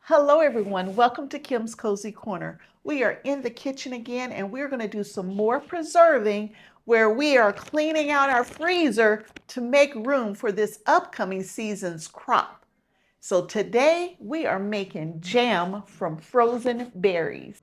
Hello everyone, welcome to Kim's Cozy Corner. We are in the kitchen again and we're going to do some more preserving where we are cleaning out our freezer to make room for this upcoming season's crop. So today we are making jam from frozen berries.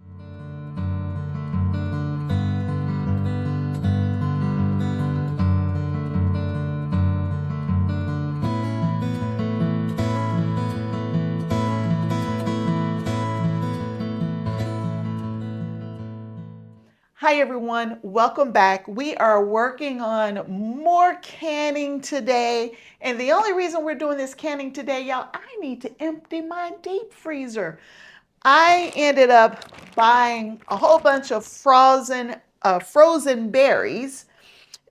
Hi everyone, welcome back. We are working on more canning today. And the only reason we're doing this canning today, y'all, I need to empty my deep freezer. I ended up buying a whole bunch of frozen berries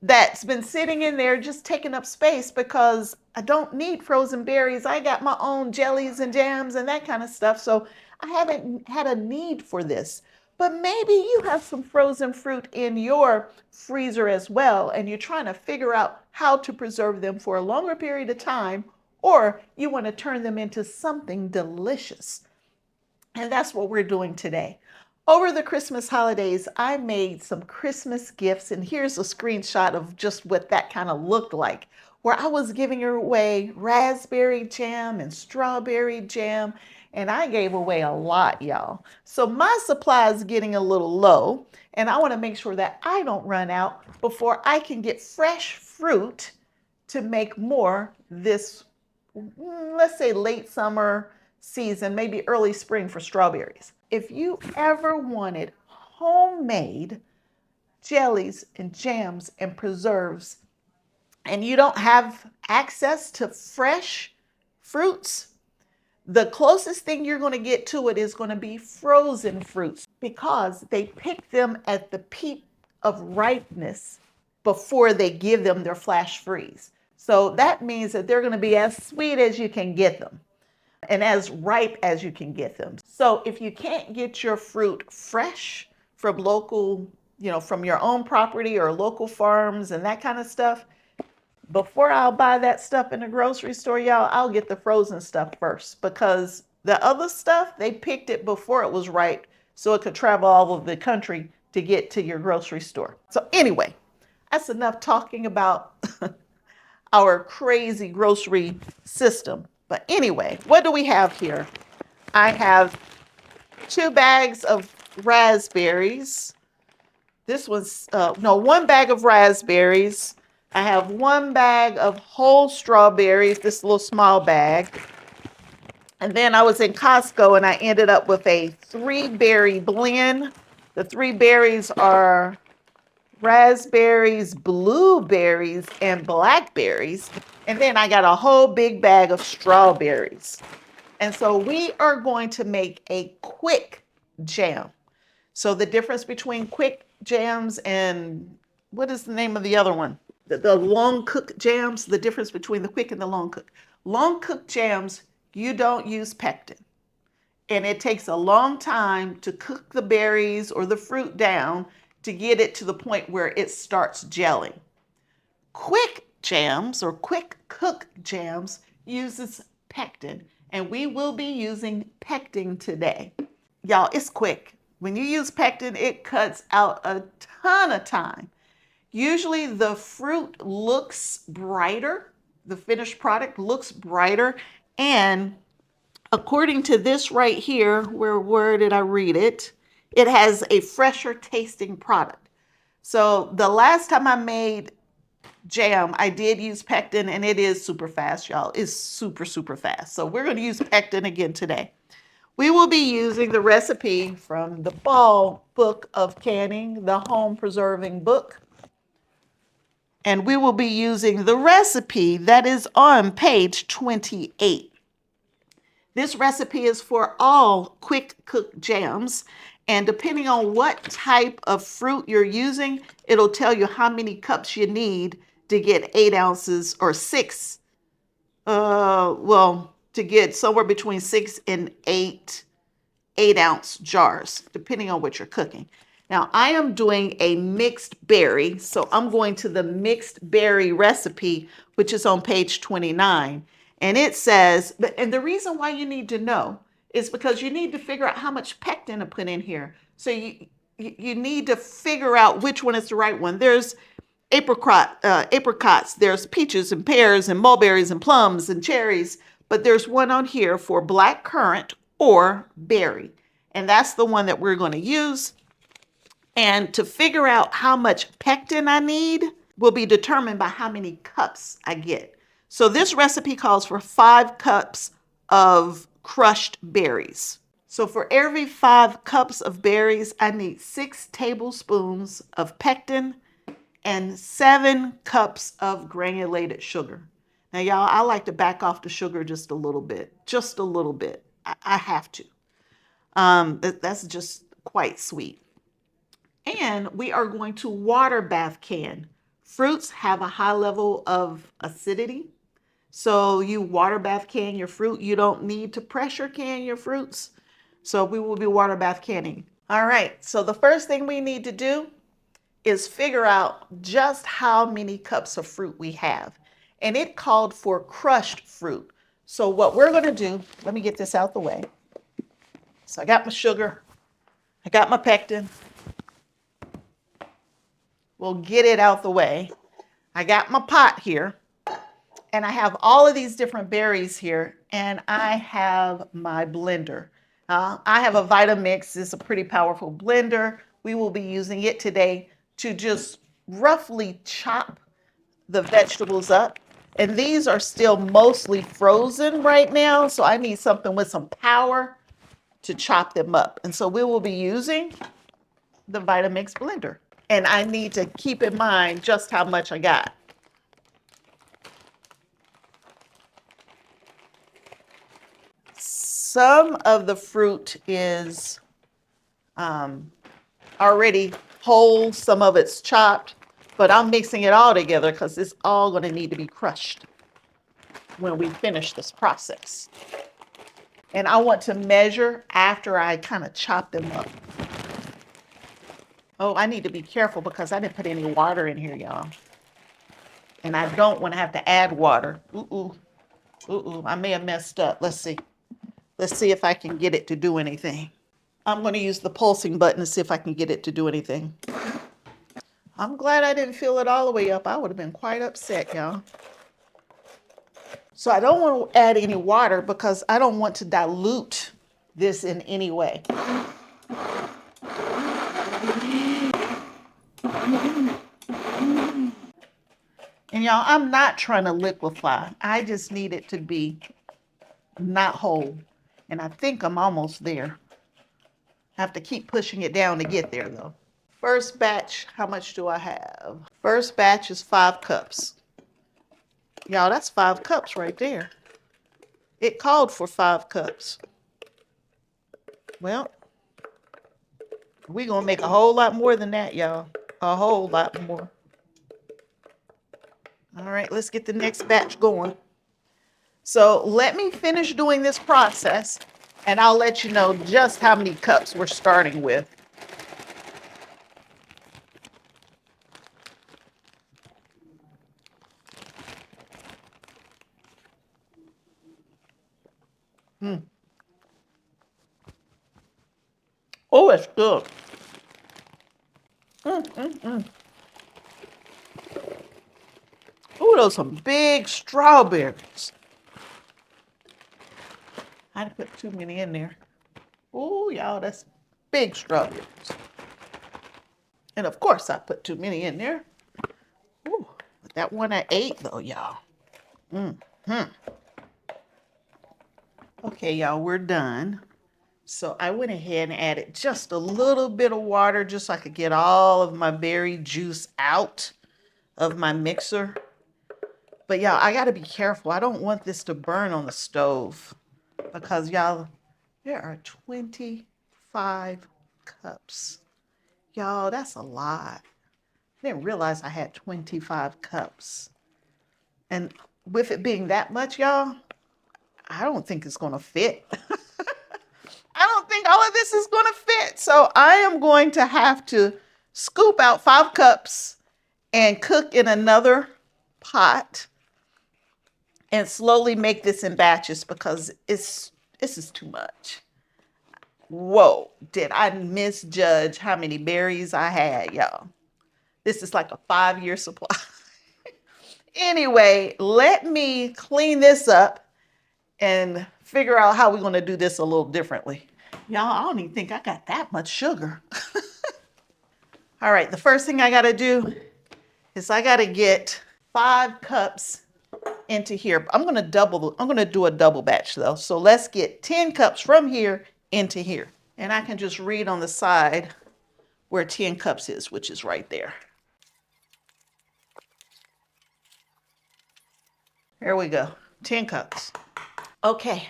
that's been sitting in there just taking up space because I don't need frozen berries. I got my own jellies and jams and that kind of stuff. So I haven't had a need for this. But maybe you have some frozen fruit in your freezer as well, and you're trying to figure out how to preserve them for a longer period of time, or you want to turn them into something delicious. And that's what we're doing today. Over the Christmas holidays, I made some Christmas gifts, and here's a screenshot of just what that kind of looked like, where I was giving away raspberry jam and strawberry jam, and I gave away a lot, y'all. So my supply is getting a little low, and I want to make sure that I don't run out before I can get fresh fruit to make more this, let's say, late summer season, maybe early spring for strawberries. If you ever wanted homemade jellies and jams and preserves and you don't have access to fresh fruits, the closest thing you're going to get to it is going to be frozen fruits because they pick them at the peak of ripeness before they give them their flash freeze. So that means that they're going to be as sweet as you can get them and as ripe as you can get them. So if you can't get your fruit fresh from local, from your own property or local farms and that kind of stuff, before I'll buy that stuff in the grocery store, y'all, I'll get the frozen stuff first because the other stuff, they picked it before it was ripe so it could travel all over the country to get to your grocery store. So anyway, that's enough talking about our crazy grocery system. But anyway, what do we have here? I have 2 bags of raspberries. This was, no, 1 bag of raspberries. I have 1 bag of whole strawberries, this little small bag. And then I was in Costco and I ended up with a 3-berry blend. The 3 berries are raspberries, blueberries, and blackberries. And then I got a whole big bag of strawberries. And so we are going to make a quick jam. So the difference between quick jams and what is the name of the other one? The long cook jams, the difference between the quick and the long cook. Long cook jams, you don't use pectin. And it takes a long time to cook the berries or the fruit down to get it to the point where it starts gelling. Quick jams or quick cook jams uses pectin, and we will be using pectin today. Y'all, it's quick. When you use pectin, it cuts out a ton of time. Usually the fruit looks brighter, the finished product looks brighter, and according to this right here, where did I read it? It has a fresher tasting product. So the last time I made jam, I did use pectin, and it is super fast, y'all. It's super, super fast. So we're going to use pectin again today. We will be using the recipe from the Fall Book of Canning, the Home Preserving Book. And we will be using the recipe that is on page 28. This recipe is for all quick cook jams. And depending on what type of fruit you're using, it'll tell you how many cups you need to get 8 ounces or 6. To get somewhere between 6 and 8-ounce jars, depending on what you're cooking. Now, I am doing a mixed berry, so I'm going to the mixed berry recipe, which is on page 29. And it says, and the reason why you need to know is because you need to figure out how much pectin to put in here. So you need to figure out which one is the right one. There's apricots, there's peaches and pears and mulberries and plums and cherries, but there's one on here for black currant or berry. And that's the one that we're going to use. And to figure out how much pectin I need will be determined by how many cups I get. So this recipe calls for 5 cups of crushed berries. So for every 5 cups of berries, I need 6 tablespoons of pectin and 7 cups of granulated sugar. Now, y'all, I like to back off the sugar just a little bit. Just a little bit. I have to. That's just quite sweet. And we are going to water bath can. Fruits have a high level of acidity. So you water bath can your fruit. You don't need to pressure can your fruits. So we will be water bath canning. All right. So the first thing we need to do is figure out just how many cups of fruit we have. And it called for crushed fruit. So what we're going to do, let me get this out the way. So I got my sugar. I got my pectin. We'll get it out the way. I got my pot here. And I have all of these different berries here. And I have my blender. I have a Vitamix. It's a pretty powerful blender. We will be using it today to just roughly chop the vegetables up. And these are still mostly frozen right now. So I need something with some power to chop them up. And so we will be using the Vitamix blender. And I need to keep in mind just how much I got. Some of the fruit is already whole, some of it's chopped, but I'm mixing it all together because it's all going to need to be crushed when we finish this process. And I want to measure after I kind of chop them up. Oh, I need to be careful because I didn't put any water in here, y'all. And I don't want to have to add water. I may have messed up. Let's see. Let's see if I can get it to do anything. I'm going to use the pulsing button to see if I can get it to do anything. I'm glad I didn't fill it all the way up. I would have been quite upset, y'all. So I don't want to add any water because I don't want to dilute this in any way. And y'all, I'm not trying to liquefy. I just need it to be not whole. And I think I'm almost there. I have to keep pushing it down to get there though. First batch, how much do I have? First batch is 5 cups. Y'all, that's 5 cups right there. It called for 5 cups. Well, we're going to make a whole lot more than that, y'all. A whole lot more. All right, let's get the next batch going. So let me finish doing this process, and I'll let you know just how many cups we're starting with. Oh, it's good. Oh, those are some big strawberries. I didn't put too many in there. Oh, y'all, that's big strawberries. And of course, I put too many in there. Ooh, but that one I ate, though, y'all. Okay, y'all, we're done. So I went ahead and added just a little bit of water just so I could get all of my berry juice out of my mixer. But y'all, I got to be careful. I don't want this to burn on the stove because y'all, there are 25 cups. Y'all, that's a lot. I didn't realize I had 25 cups. And with it being that much, y'all, I don't think it's going to fit. I don't think all of this is going to fit. So I am going to have to scoop out 5 cups and cook in another pot and slowly make this in batches because it's This is too much. Whoa, did I misjudge how many berries I had, y'all? This is like a 5-year supply. Anyway, let me clean this up and figure out how we're going to do this a little differently. Y'all, I don't even think I got that much sugar. All right, the first thing I got to do is I got to get 5 cups into here. I'm going to do a double batch though. So let's get 10 cups from here into here. And I can just read on the side where 10 cups is, which is right there. There we go, 10 cups. Okay,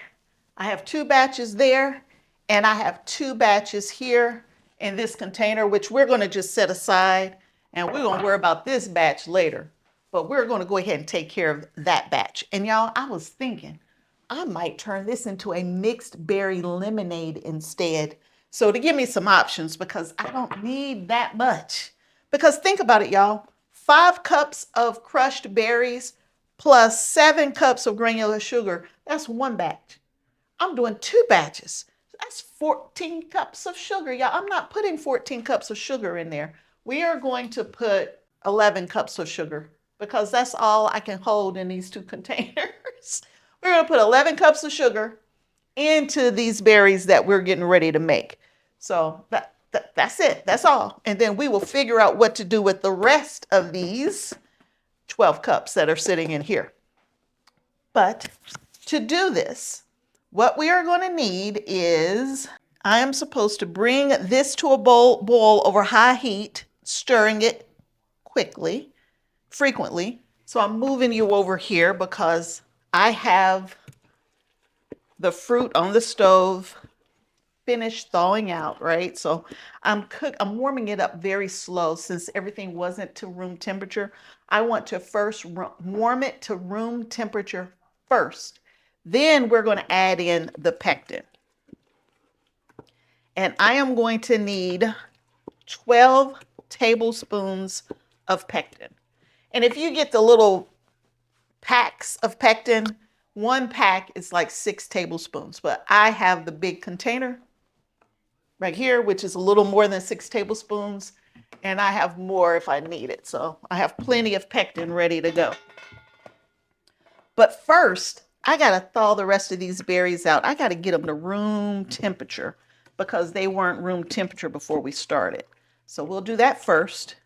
I have 2 batches there, and I have 2 batches here in this container, which we're going to just set aside, and we're going to worry about this batch later. But we're going to go ahead and take care of that batch. And y'all, I was thinking I might turn this into a mixed berry lemonade instead. So to give me some options, because I don't need that much. Because think about it, y'all. 5 cups of crushed berries plus 7 cups of granular sugar. That's 1 batch. I'm doing 2 batches. That's 14 cups of sugar, y'all. I'm not putting 14 cups of sugar in there. We are going to put 11 cups of sugar because that's all I can hold in these 2 containers. We're going to put 11 cups of sugar into these berries that we're getting ready to make. So that's it. That's all. And then we will figure out what to do with the rest of these 12 cups that are sitting in here. But to do this, what we are going to need is, I am supposed to bring this to a boil over high heat, stirring it frequently. So I'm moving you over here because I have the fruit on the stove finished thawing out, right? So I'm warming it up very slow since everything wasn't to room temperature. I want to first warm it to room temperature first. Then we're going to add in the pectin. And I am going to need 12 tablespoons of pectin. And if you get the little packs of pectin, 1 pack is like 6 tablespoons. But I have the big container right here, which is a little more than 6 tablespoons. And I have more if I need it. So I have plenty of pectin ready to go. But first, I got to thaw the rest of these berries out. I got to get them to room temperature because they weren't room temperature before we started. So we'll do that first.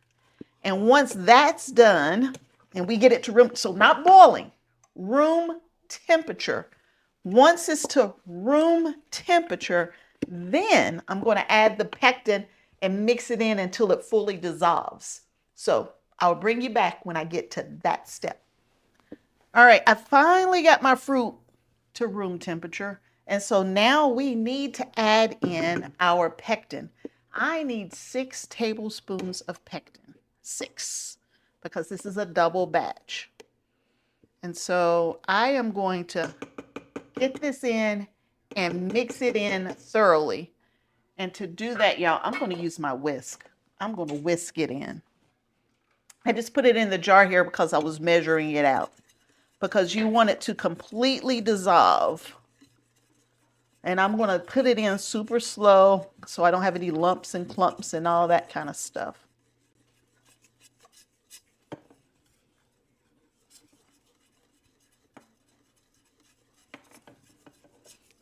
And once that's done, and we get it to room, so not boiling, room temperature. Once it's to room temperature, then I'm going to add the pectin and mix it in until it fully dissolves. So I'll bring you back when I get to that step. All right, I finally got my fruit to room temperature. And so now we need to add in our pectin. I need 6 tablespoons of pectin. 6, because this is a double batch. And so I am going to get this in and mix it in thoroughly. And to do that, y'all, I'm going to use my whisk. I'm going to whisk it in. I just put it in the jar here because I was measuring it out. Because you want it to completely dissolve. And I'm going to put it in super slow so I don't have any lumps and clumps and all that kind of stuff.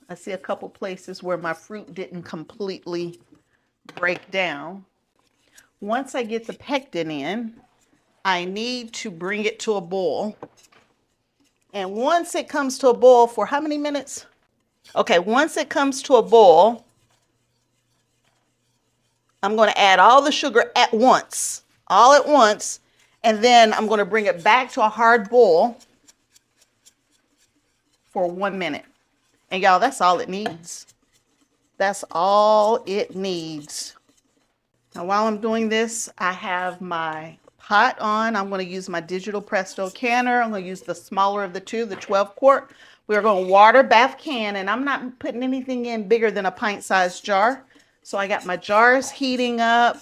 I see a couple places where my fruit didn't completely break down. Once I get the pectin in, I need to bring it to a boil. And once it comes to a boil for how many minutes? Okay, once it comes to a boil, I'm going to add all the sugar at once, all at once, and then I'm going to bring it back to a hard boil for 1 minute. And y'all, that's all it needs. That's all it needs. Now, while I'm doing this, I have my pot on. I'm going to use my digital Presto canner. I'm going to use the smaller of the 2, the 12 quart. We're going to water bath can, and I'm not putting anything in bigger than a pint-sized jar. So I got my jars heating up,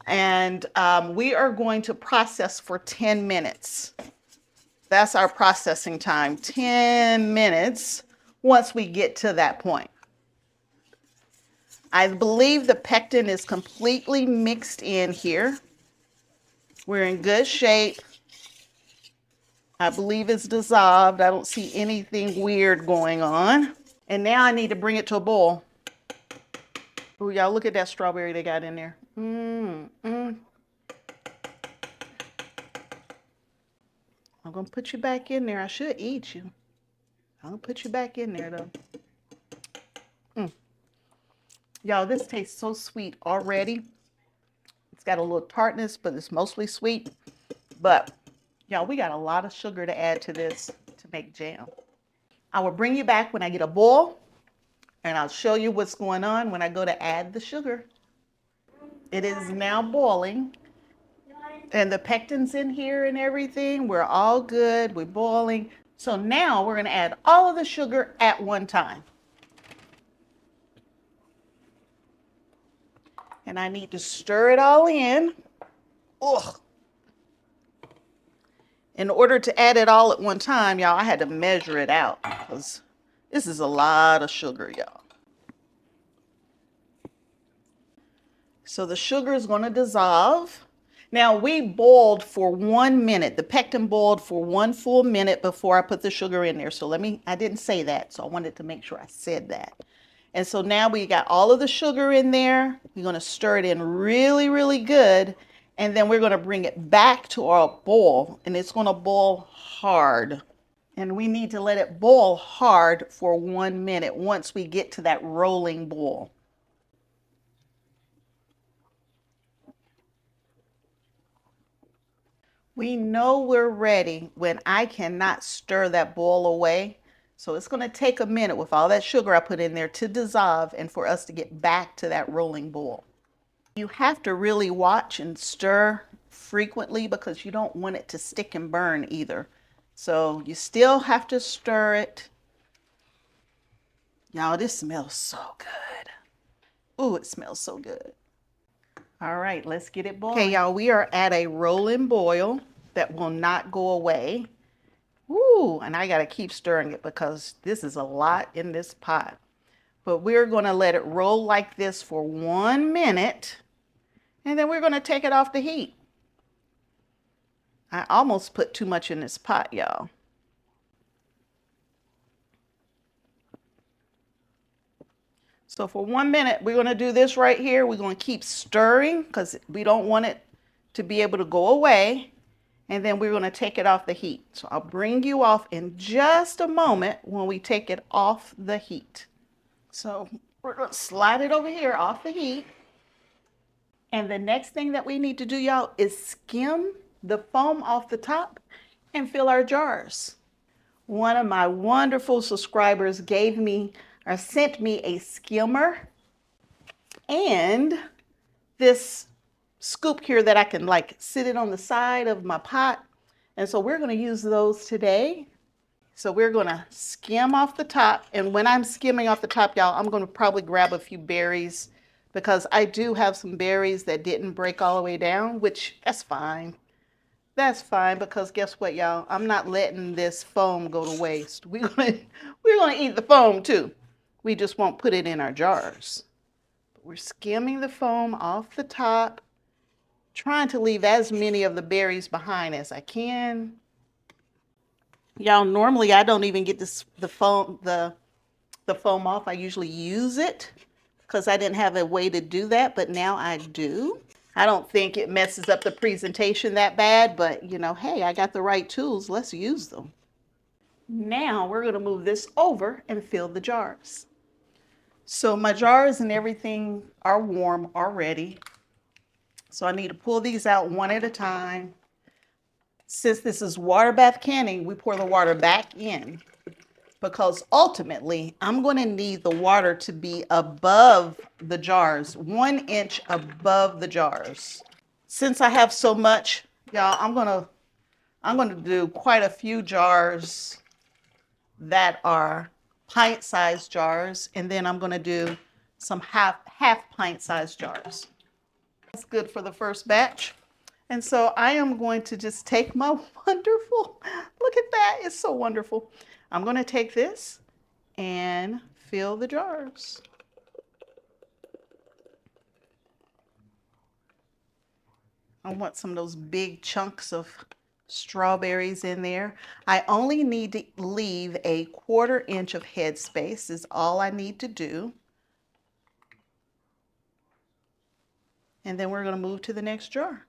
and we are going to process for 10 minutes. That's our processing time, 10 minutes. once we get to that point. I believe the pectin is completely mixed in here. We're in good shape. I believe it's dissolved. I don't see anything weird going on. And now I need to bring it to a boil. Oh, y'all, look at that strawberry they got in there. I'm going to put you back in there. I should eat you. I'm going to put you back in there, though. Y'all, this tastes so sweet already. It's got a little tartness, but it's mostly sweet. But, y'all, we got a lot of sugar to add to this to make jam. I will bring you back when I get a boil, and I'll show you what's going on when I go to add the sugar. It is now boiling, and the pectin's in here and everything. We're all good. We're boiling. So now we're going to add all of the sugar at one time. And I need to stir it all in. Ugh. In order to add it all at one time, y'all, I had to measure it out because this is a lot of sugar, y'all. So the sugar is going to dissolve. Now we boiled for 1 minute. The pectin boiled for 1 full minute before I put the sugar in there. So I didn't say that, so I wanted to make sure I said that. And so now we got all of the sugar in there. We're going to stir it in really, really good. And then we're going to bring it back to our boil, and it's going to boil hard. And we need to let it boil hard for 1 minute once we get to that rolling boil. We know we're ready when I cannot stir that boil away. So it's going to take a minute with all that sugar I put in there to dissolve and for us to get back to that rolling boil. You have to really watch and stir frequently because you don't want it to stick and burn either. So you still have to stir it. Y'all, this smells so good. Ooh, it smells so good. All right, let's get it boiling. Okay, y'all, we are at a rolling boil that will not go away. Ooh, and I gotta keep stirring it because this is a lot in this pot. But we're gonna let it roll like this for 1 minute, and then we're gonna take it off the heat. I almost put too much in this pot, y'all. So for 1 minute, we're gonna do this right here. We're gonna keep stirring because we don't want it to be able to go away. And then we're gonna take it off the heat. So I'll bring you off in just a moment when we take it off the heat. So we're gonna slide it over here off the heat. And the next thing that we need to do, y'all, is skim the foam off the top and fill our jars. One of my wonderful subscribers gave me or sent me a skimmer and this scoop here that I can like sit it on the side of my pot. And so we're going to use those today. So we're going to skim off the top. And when I'm skimming off the top, y'all, I'm going to probably grab a few berries because I do have some berries that didn't break all the way down, which that's fine. That's fine because guess what, y'all? I'm not letting this foam go to waste. We're gonna eat the foam too. We just won't put it in our jars. But we're skimming the foam off the top, trying to leave as many of the berries behind as I can. Y'all, normally I don't even get the foam off. I usually use it because I didn't have a way to do that, but now I do. I don't think it messes up the presentation that bad, but you know, hey, I got the right tools. Let's use them. Now we're going to move this over and fill the jars. So my jars and everything are warm already. So I need to pull these out one at a time. Since this is water bath canning, we pour the water back in because ultimately I'm going to need the water to be above the jars, 1 inch above the jars. Since I have so much, y'all, I'm gonna do quite a few jars that are pint-sized jars, and then I'm gonna do some half pint-sized jars. That's good for the first batch. And so I am going to just take my wonderful, look at that, it's so wonderful. I'm gonna take this and fill the jars. I want some of those big chunks of strawberries in there. I only need to leave a 1/4 inch of headspace is all I need to do. And then we're going to move to the next jar.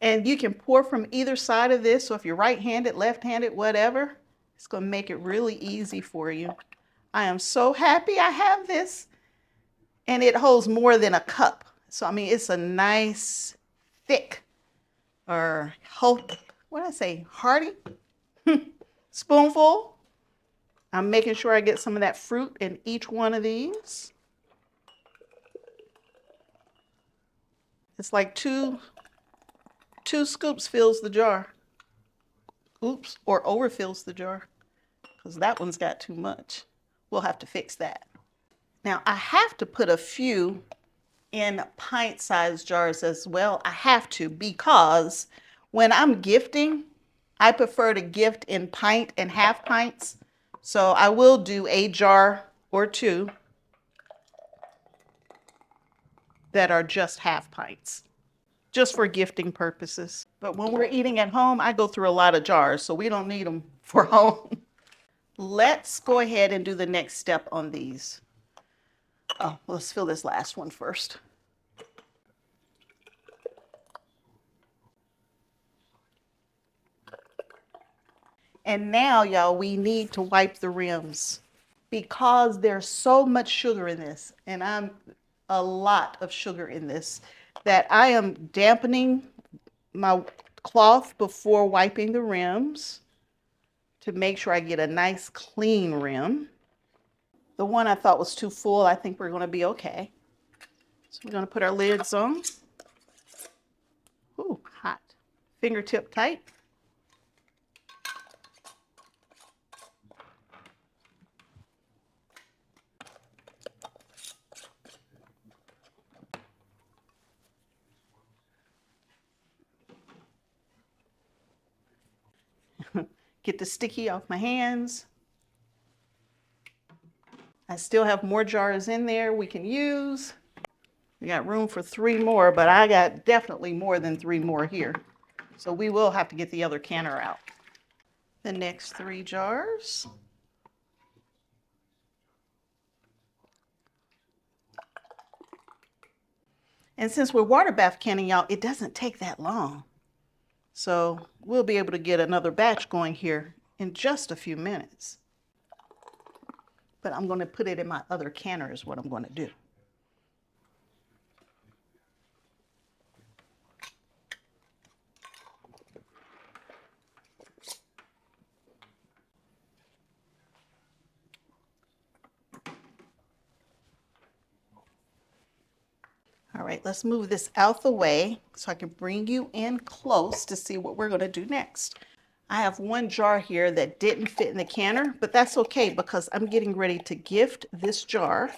And you can pour from either side of this. So if you're right-handed, left-handed, whatever, it's going to make it really easy for you. I am so happy I have this. And it holds more than a cup. So, I mean, it's a nice, thick, or what did I say, hearty spoonful. I'm making sure I get some of that fruit in each one of these. It's like two scoops fills the jar. Oops, or overfills the jar, because that one's got too much. We'll have to fix that. Now, I have to put a few in pint-sized jars as well. I have to, because when I'm gifting, I prefer to gift in pint and half pints. So I will do a jar or two that are just half pints, just for gifting purposes. But when we're eating at home, I go through a lot of jars, so we don't need them for home. Let's go ahead and do the next step on these. Oh, let's fill this last one first. And now, y'all, we need to wipe the rims because there's so much sugar in this, and I'm a lot of sugar in this, that I am dampening my cloth before wiping the rims to make sure I get a nice clean rim. The one I thought was too full, I think we're going to be okay. So we're going to put our lids on. Ooh, hot. Fingertip tight. Get the sticky off my hands. I still have more jars in there we can use. We got room for 3 more, but I got definitely more than 3 more here. So we will have to get the other canner out. The next 3 jars. And since we're water bath canning, y'all, it doesn't take that long. So we'll be able to get another batch going here in just a few minutes. But I'm going to put it in my other canner is what I'm going to do. All right, let's move this out the way so I can bring you in close to see what we're going to do next. I have 1 jar here that didn't fit in the canner, but that's okay because I'm getting ready to gift this jar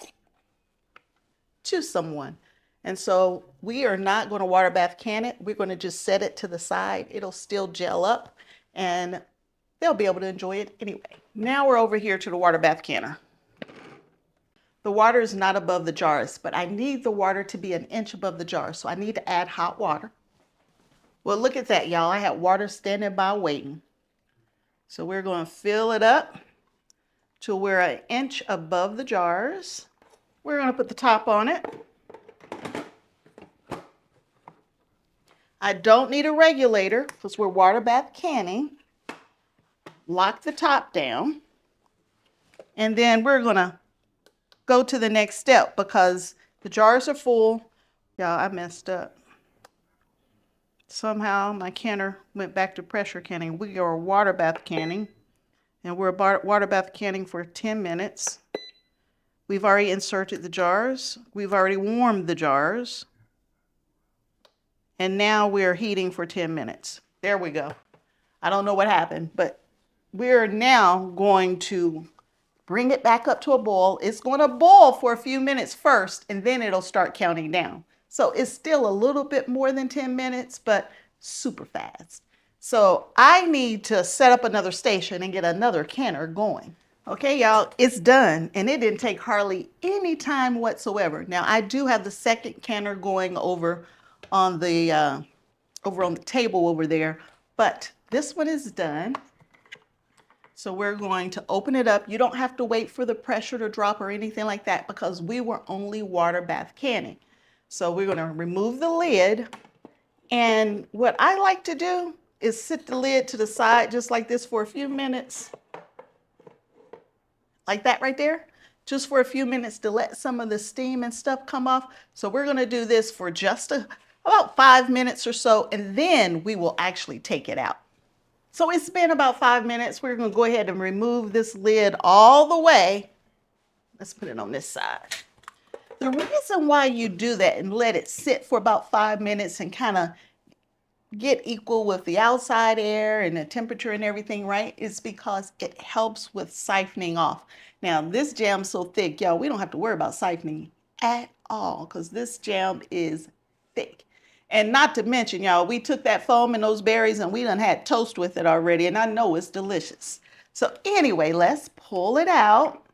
to someone. And so we are not going to water bath can it. We're going to just set it to the side. It'll still gel up and they'll be able to enjoy it anyway. Now we're over here to the water bath canner. The water is not above the jars, but I need the water to be 1 inch above the jar. So I need to add hot water. Well, look at that, y'all. I had water standing by waiting. So we're going to fill it up till we're 1 inch above the jars. We're going to put the top on it. I don't need a regulator because we're water bath canning. Lock the top down. And then we're going to go to the next step because the jars are full. Y'all, I messed up. Somehow my canner went back to pressure canning. We are water bath canning, and we're water bath canning for 10 minutes. We've already inserted the jars. We've already warmed the jars. And now we're heating for 10 minutes. There we go. I don't know what happened, but we're now going to bring it back up to a boil. It's going to boil for a few minutes first, and then it'll start counting down. So it's still a little bit more than 10 minutes, but super fast. So I need to set up another station and get another canner going. Okay, y'all, it's done, and it didn't take hardly any time whatsoever. Now, I do have the second canner going on the table over there, but this one is done. So we're going to open it up. You don't have to wait for the pressure to drop or anything like that because we were only water bath canning. So we're going to remove the lid. And what I like to do is sit the lid to the side just like this for a few minutes. Like that right there. Just for a few minutes to let some of the steam and stuff come off. So we're going to do this for just about 5 minutes or so, and then we will actually take it out. So it's been about 5 minutes. We're going to go ahead and remove this lid all the way. Let's put it on this side. The reason why you do that and let it sit for about 5 minutes and kind of get equal with the outside air and the temperature and everything, right, is because it helps with siphoning off. Now, this jam's so thick, y'all, we don't have to worry about siphoning at all because this jam is thick. And not to mention, y'all, we took that foam and those berries and we done had toast with it already, and I know it's delicious. So anyway, let's pull it out.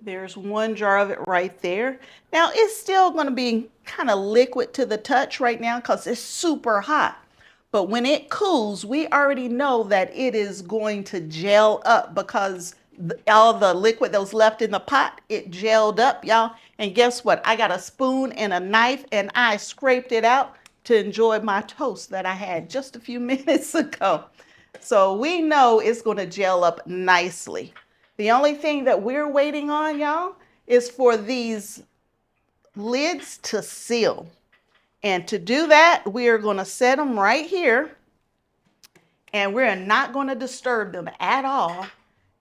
There's one jar of it right there. Now it's still going to be kind of liquid to the touch right now because it's super hot. But when it cools, we already know that it is going to gel up because all the liquid that was left in the pot, it gelled up, y'all. And guess what? I got a spoon and a knife and I scraped it out to enjoy my toast that I had just a few minutes ago. So we know it's going to gel up nicely. The only thing that we're waiting on, y'all, is for these lids to seal. And to do that, we are going to set them right here. And we're not going to disturb them at all.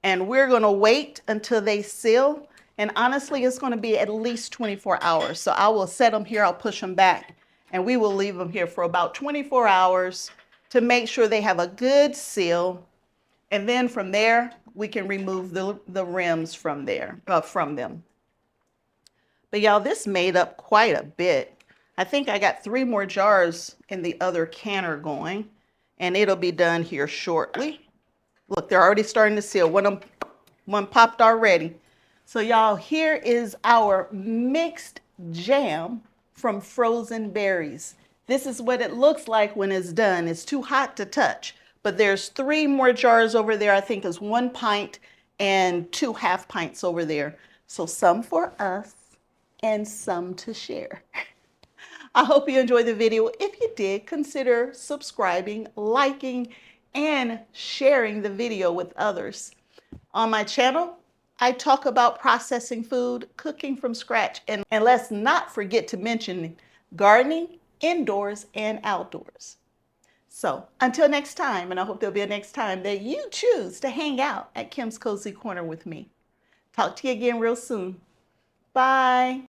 And we're going to wait until they seal. And honestly, it's going to be at least 24 hours. So I will set them here. I'll push them back. And we will leave them here for about 24 hours to make sure they have a good seal. And then from there, we can remove the rims from them. But y'all, this made up quite a bit. I think I got 3 more jars in the other canner going, and it'll be done here shortly. Look, they're already starting to seal. One popped already. So y'all, here is our mixed jam from frozen berries. This is what it looks like when it's done. It's too hot to touch. But there's 3 more jars over there. I think it's 1 pint and 2 half pints over there. So some for us and some to share. I hope you enjoyed the video. If you did, consider subscribing, liking, and sharing the video with others. On my channel, I talk about processing food, cooking from scratch, and let's not forget to mention gardening, indoors and outdoors. So until next time, and I hope there'll be a next time that you choose to hang out at Kim's Cozy Corner with me. Talk to you again real soon. Bye.